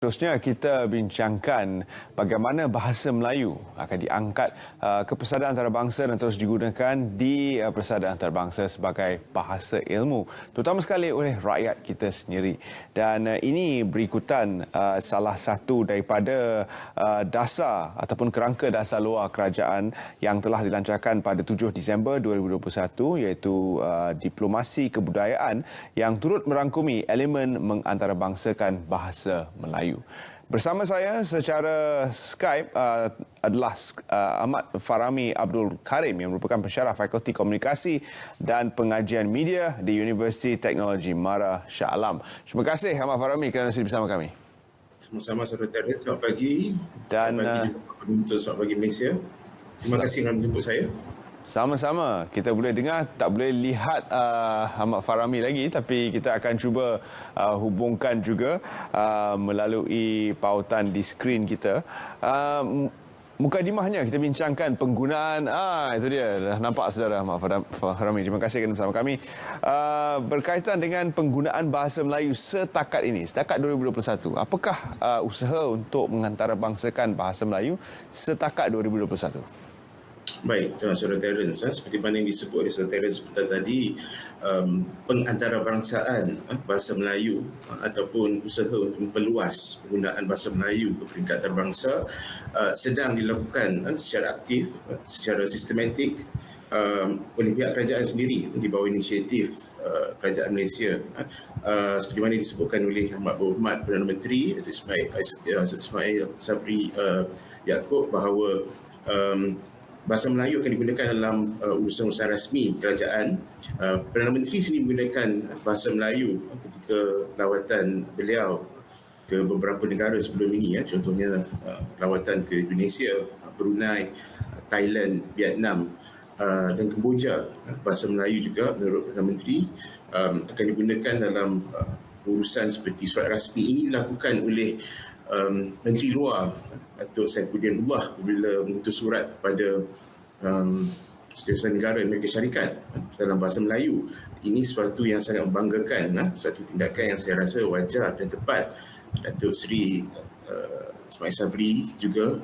Seterusnya kita bincangkan bagaimana bahasa Melayu akan diangkat ke persada antarabangsa dan terus digunakan di persada antarabangsa sebagai bahasa ilmu, terutama sekali oleh rakyat kita sendiri. Dan ini berikutan salah satu daripada dasar ataupun kerangka dasar luar kerajaan yang telah dilancarkan pada 7 Disember 2021, iaitu diplomasi kebudayaan yang turut merangkumi elemen mengantarabangsakan bahasa Melayu. Bersama saya secara Skype adalah Ahmad Farami Abdul Karim yang merupakan pensyarah Fakulti Komunikasi dan Pengajian Media di Universiti Teknologi Mara Shah Alam. Terima kasih Ahmad Farami kerana sudi bersama kami. Sama-sama saudara Terry, selamat pagi. Dan selamat pagi Malaysia. Terima kasih kerana menjemput saya. Sama-sama. Kita boleh dengar, tak boleh lihat Ahmad Farami lagi, tapi kita akan cuba hubungkan juga melalui pautan di skrin kita. Mukadimahnya kita bincangkan penggunaan, itu dia, dah nampak saudara Ahmad Farami. Terima kasih kerana bersama kami. Berkaitan dengan penggunaan bahasa Melayu setakat ini, setakat 2021, apakah usaha untuk mengantarabangsakan bahasa Melayu setakat 2021? Baik, saudara Terence, seperti mana yang disebut oleh saudara Terence sebentar tadi, pengantarabangsaan bahasa Melayu ataupun usaha untuk memperluas penggunaan bahasa Melayu ke peringkat antarabangsa sedang dilakukan secara aktif, secara sistematik oleh pihak kerajaan sendiri di bawah inisiatif kerajaan Malaysia, seperti mana disebutkan oleh Ahmad Berhormat Perdana Menteri Ismail Sabri Yaakob bahawa bahasa Melayu akan digunakan dalam urusan-urusan rasmi kerajaan. Perdana Menteri sendiri menggunakan bahasa Melayu ketika lawatan beliau ke beberapa negara sebelum ini, contohnya lawatan ke Indonesia, Brunei, Thailand, Vietnam dan Kemboja. Bahasa Melayu juga menurut Perdana Menteri akan digunakan dalam urusan seperti surat rasmi. Ini dilakukan oleh Menteri Luar Datuk Saifuddin Abdullah bila mengutus surat kepada Setiausaha Negara Amerika Syarikat dalam bahasa Melayu. Ini sesuatu yang sangat membanggakan, satu tindakan yang saya rasa wajar dan tepat. Datuk Seri Ismail Sabri juga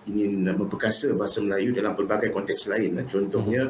ingin memperkasa bahasa Melayu dalam pelbagai konteks lain, contohnya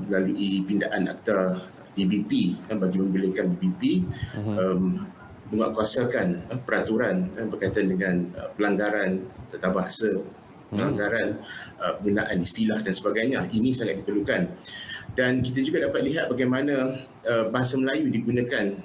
melalui pindaan akta DBP bagi membolehkan DBP menguatkuasakan peraturan berkaitan dengan pelanggaran tata bahasa, pelanggaran penggunaan istilah dan sebagainya. Ini sangat diperlukan. Dan kita juga dapat lihat bagaimana bahasa Melayu digunakan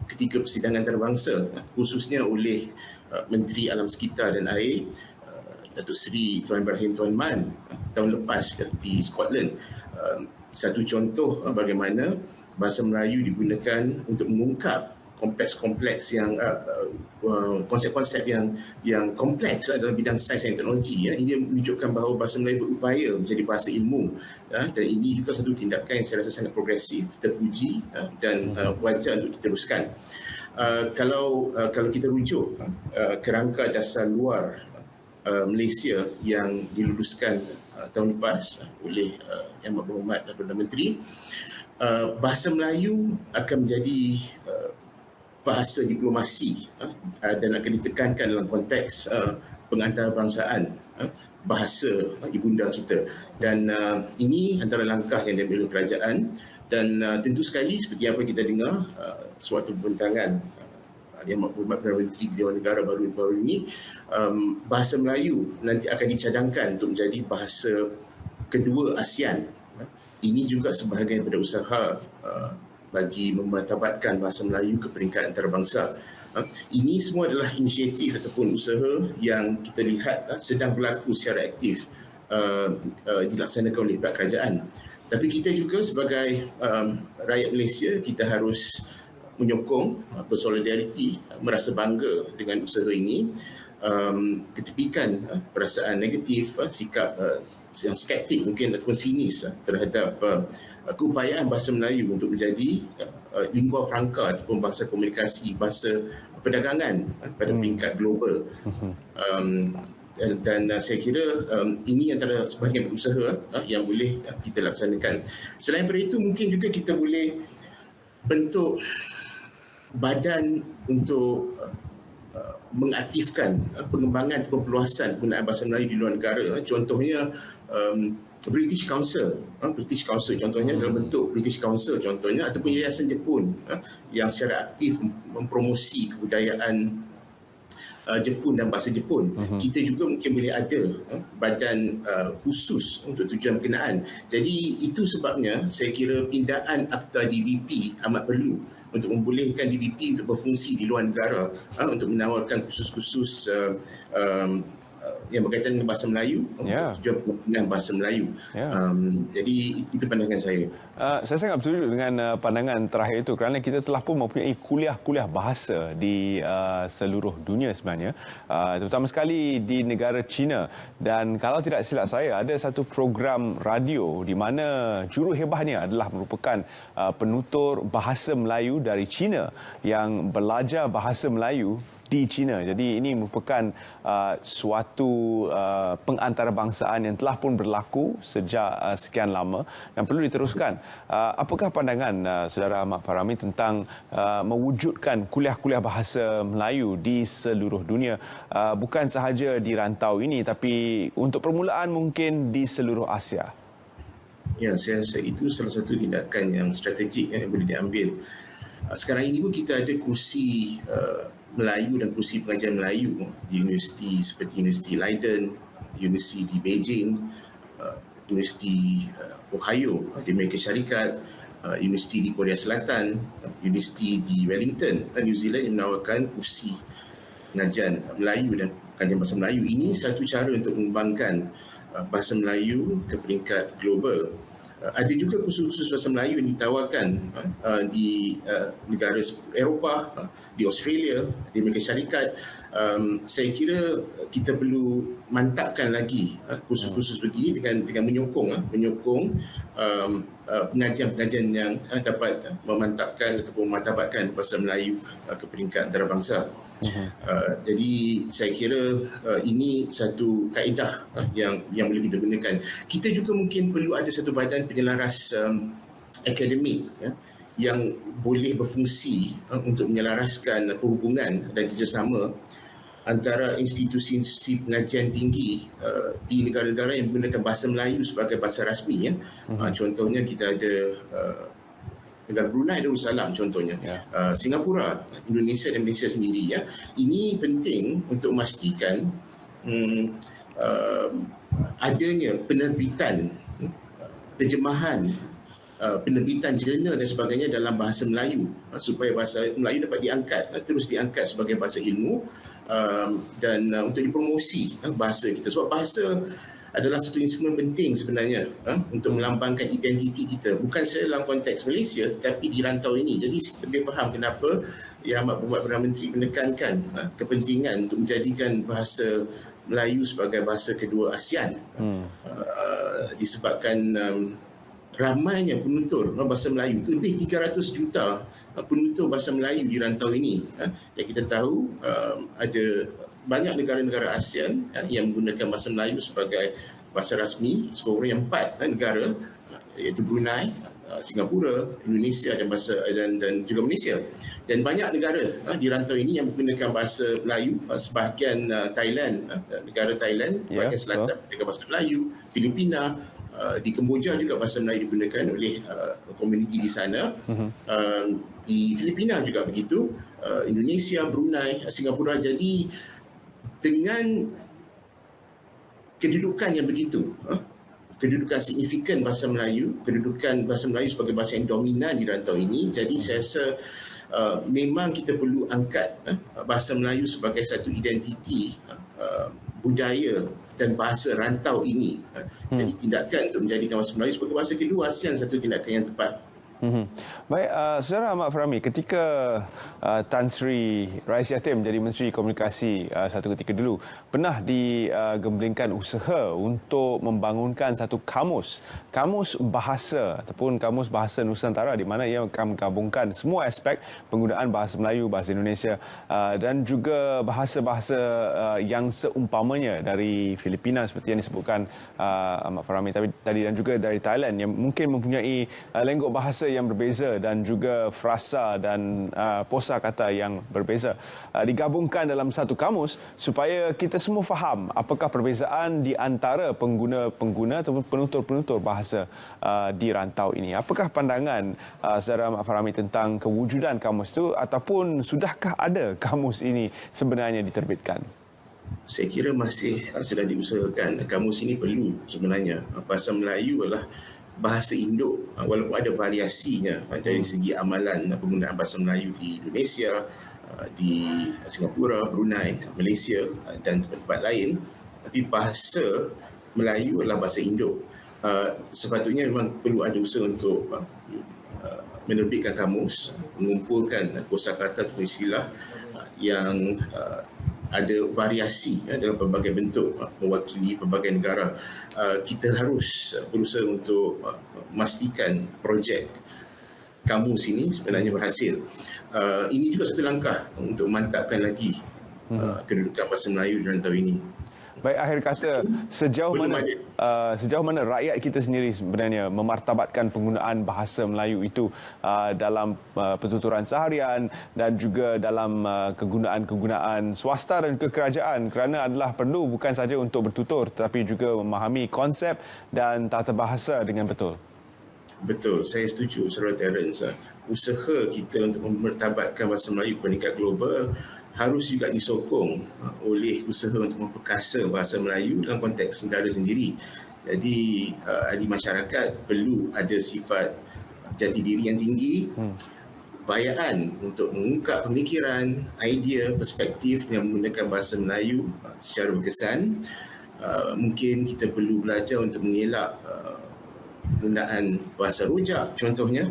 ketika persidangan antarabangsa, khususnya oleh Menteri Alam Sekitar dan Air, Datuk Seri Tuan Ibrahim Tuan Man tahun lepas di Scotland. Satu contoh bagaimana bahasa Melayu digunakan untuk mengungkap kompleks-kompleks yang konsep-konsep yang kompleks dalam bidang sains dan teknologi. Ini menunjukkan bahawa bahasa Melayu berupaya menjadi bahasa ilmu, dan ini juga satu tindakan yang saya rasa sangat progresif, terpuji dan wajar untuk diteruskan. Kalau kita rujuk kerangka dasar luar Malaysia yang diluluskan tahun lepas oleh Yang Berhormat Perdana Menteri, bahasa Melayu akan menjadi bahasa diplomasi dan akan ditekankan dalam konteks pengantarbangsaan bahasa ibunda kita. Dan ini antara langkah yang diambil oleh kerajaan, dan tentu sekali seperti apa kita dengar suatu pembentangan Yang Berhormat Perdana Menteri di Dewan Negara baru ini, bahasa Melayu nanti akan dicadangkan untuk menjadi bahasa kedua ASEAN. Ini juga sebahagian daripada usaha bagi memartabatkan bahasa Melayu ke peringkat antarabangsa. Ini semua adalah inisiatif ataupun usaha yang kita lihat sedang berlaku secara aktif dilaksanakan oleh pihak kerajaan. Tapi kita juga sebagai rakyat Malaysia, kita harus menyokong, bersolidariti, merasa bangga dengan usaha ini, ketepikan perasaan negatif, sikap yang skeptik mungkin ataupun sinis terhadap keupayaan bahasa Melayu untuk menjadi lingua franca ataupun bahasa komunikasi, bahasa perdagangan pada peringkat global. Dan saya kira ini antara sebahagian usaha yang boleh kita laksanakan. Selain daripada itu, mungkin juga kita boleh bentuk badan untuk mengaktifkan pengembangan atau perluasan penggunaan bahasa Melayu di luar negara. Contohnya British Council, contohnya dalam bentuk British Council contohnya, ataupun Yayasan Jepun yang secara aktif mempromosi kebudayaan Jepun dan bahasa Jepun. Kita juga mungkin boleh ada badan khusus untuk tujuan berkenaan. Jadi itu sebabnya saya kira pindaan Akta DBP amat perlu untuk membolehkan DBP untuk berfungsi di luar negara untuk menawarkan khusus-khusus yang berkaitan dengan bahasa Melayu, tujuan penggunaan bahasa Melayu. Jadi itu pandangan saya. Saya sangat bersetuju dengan pandangan terakhir itu kerana kita telah pun mempunyai kuliah-kuliah bahasa di seluruh dunia sebenarnya, terutama sekali di negara China. Dan kalau tidak silap saya, ada satu program radio di mana juruhebahnya adalah merupakan penutur bahasa Melayu dari China yang belajar bahasa Melayu di China. Jadi ini merupakan suatu pengantarbangsaan yang telah pun berlaku sejak sekian lama dan perlu diteruskan. Apakah pandangan saudara Ahmad Farami tentang mewujudkan kuliah-kuliah bahasa Melayu di seluruh dunia, bukan sahaja di rantau ini tapi untuk permulaan mungkin di seluruh Asia? Ya, saya rasa itu salah satu tindakan yang strategik yang boleh diambil. Sekarang ini pun kita ada kursi Melayu dan kursi pengajian Melayu di universiti seperti Universiti Leiden, Universiti di Beijing, Universiti Ohio di Amerika Syarikat, Universiti di Korea Selatan, Universiti di Wellington, New Zealand yang menawarkan kursi pengajian Melayu dan pengajian bahasa Melayu. Ini satu cara untuk mengembangkan bahasa Melayu ke peringkat global. Ada juga kursus-kursus bahasa Melayu yang ditawarkan di negara Eropah, di Australia, di Amerika Syarikat. Saya kira kita perlu mantapkan lagi kursus-kursus begini dengan menyokong pengajian-pengajian yang dapat memantapkan ataupun memartabatkan bahasa Melayu ke peringkat antarabangsa. Jadi saya kira ini satu kaedah yang boleh kita gunakan. Kita juga mungkin perlu ada satu badan penyelaras akademik yang boleh berfungsi untuk menyelaraskan perhubungan dan kerjasama antara institusi-institusi pengajian tinggi di negara-negara yang menggunakan bahasa Melayu sebagai bahasa rasmi. Contohnya kita ada negara Brunei Darussalam contohnya, Singapura, Indonesia dan Malaysia sendiri. Ini penting untuk memastikan adanya penerbitan, terjemahan, penerbitan jurnal dan sebagainya dalam bahasa Melayu supaya bahasa Melayu dapat diangkat, terus diangkat sebagai bahasa ilmu dan untuk dipromosi bahasa kita. Sebab bahasa adalah satu instrumen penting sebenarnya untuk melambangkan identiti kita. Bukan saja dalam konteks Malaysia tetapi di rantau ini. Jadi kita boleh faham kenapa Yang Amat Berhormat Perdana Menteri menekankan kepentingan untuk menjadikan bahasa Melayu sebagai bahasa kedua ASEAN. Disebabkan ramainya penutur bahasa Melayu. Lebih 300 juta penutur bahasa Melayu di rantau ini. Yang kita tahu ada banyak negara-negara ASEAN yang menggunakan bahasa Melayu sebagai bahasa rasmi, sekurang-kurangnya 4 negara, iaitu Brunei, Singapura, Indonesia dan juga Malaysia. Dan banyak negara di rantau ini yang menggunakan bahasa Melayu, sebahagian Thailand, negara Thailand, bahagian selatan menggunakan bahasa Melayu, Filipina, di Kemboja juga bahasa Melayu digunakan oleh komuniti di sana. Di Filipina juga begitu, Indonesia, Brunei, Singapura. Jadi dengan kedudukan yang begitu, kedudukan signifikan bahasa Melayu, kedudukan bahasa Melayu sebagai bahasa yang dominan di rantau ini, jadi saya rasa memang kita perlu angkat bahasa Melayu sebagai satu identiti budaya dan bahasa rantau ini. Jadi tindakan untuk menjadikan bahasa Melayu sebagai bahasa kedua ASEAN satu tindakan yang tepat. Baik, Saudara Ahmad Farami, ketika Tan Sri Rais Yatim menjadi Menteri Komunikasi satu ketika dulu, pernah digemblengkan usaha untuk membangunkan satu kamus bahasa ataupun kamus bahasa Nusantara di mana ia akan menggabungkan semua aspek penggunaan bahasa Melayu, bahasa Indonesia dan juga bahasa-bahasa yang seumpamanya dari Filipina seperti yang disebutkan Ahmad Farami tadi dan juga dari Thailand yang mungkin mempunyai lenggok bahasa yang berbeza dan juga frasa dan posa kata yang berbeza digabungkan dalam satu kamus supaya kita semua faham apakah perbezaan di antara pengguna-pengguna ataupun penutur-penutur bahasa di rantau ini. Apakah pandangan saudara Mak Fahmi tentang kewujudan kamus itu ataupun sudahkah ada kamus ini sebenarnya diterbitkan? Saya kira masih sedang diusahakan. Kamus ini perlu sebenarnya. Bahasa Melayu adalah bahasa induk walaupun ada variasinya dari segi amalan penggunaan bahasa Melayu di Indonesia, di Singapura, Brunei, Malaysia dan tempat lain. Tapi bahasa Melayu adalah bahasa induk. Sepatutnya memang perlu ada usaha untuk menerbitkan kamus, mengumpulkan kosakata atau istilah yang ada variasi dalam pelbagai bentuk mewakili pelbagai negara. Kita harus berusaha untuk memastikan projek kamus ini sebenarnya berhasil. Ini juga satu langkah untuk memantapkan lagi kedudukan bahasa Melayu di rantau ini. Baik, akhir kata, sejauh mana rakyat kita sendiri sebenarnya memartabatkan penggunaan bahasa Melayu itu dalam pertuturan seharian dan juga dalam kegunaan-kegunaan swasta dan kerajaan, kerana adalah perlu bukan saja untuk bertutur tetapi juga memahami konsep dan tata bahasa dengan betul. Betul, saya setuju Saudara Terence. Usaha kita untuk memartabatkan bahasa Melayu ke peringkat global harus juga disokong oleh usaha untuk memperkasa bahasa Melayu dalam konteks negara sendiri. Jadi ahli masyarakat perlu ada sifat jati diri yang tinggi, bayaan untuk mengungkap pemikiran, idea, perspektif yang menggunakan bahasa Melayu secara berkesan. Mungkin kita perlu belajar untuk mengelak penggunaan bahasa rojak contohnya.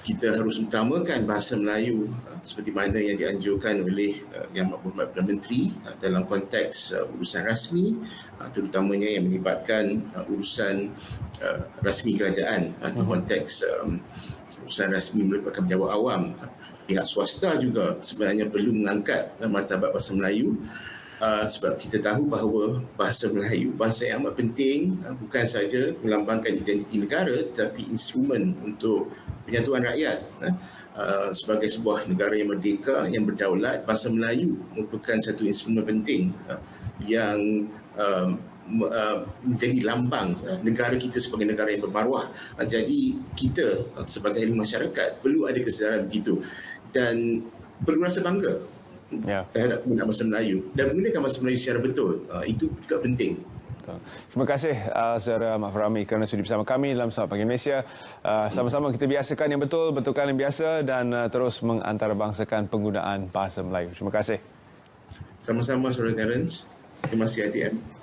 Kita harus utamakan bahasa Melayu seperti mana yang dianjurkan oleh Yang Berhormat Perdana Menteri dalam konteks urusan rasmi, terutamanya yang melibatkan urusan rasmi kerajaan, dalam konteks urusan rasmi melibatkan pejabat awam. Pihak swasta juga sebenarnya perlu mengangkat martabat bahasa Melayu, sebab kita tahu bahawa bahasa Melayu bahasa yang amat penting, bukan saja melambangkan identiti negara tetapi instrumen untuk penyatuan rakyat. Sebagai sebuah negara yang merdeka, yang berdaulat, bahasa Melayu merupakan satu instrumen penting yang menjadi lambang negara kita sebagai negara yang bermaruah. Jadi kita sebagai ahli masyarakat perlu ada kesedaran begitu dan perlu rasa bangga terhadap penggunaan bahasa Melayu dan menggunakan bahasa Melayu secara betul. Itu juga penting. Terima kasih saudara Mak Fahmi kerana sudi bersama kami dalam Selamat Pagi Malaysia. Sama-sama kita biasakan yang betul, betulkan yang biasa dan terus mengantarabangsakan penggunaan bahasa Melayu. Terima kasih. Sama-sama Saudara Terence. Terima kasih ITM.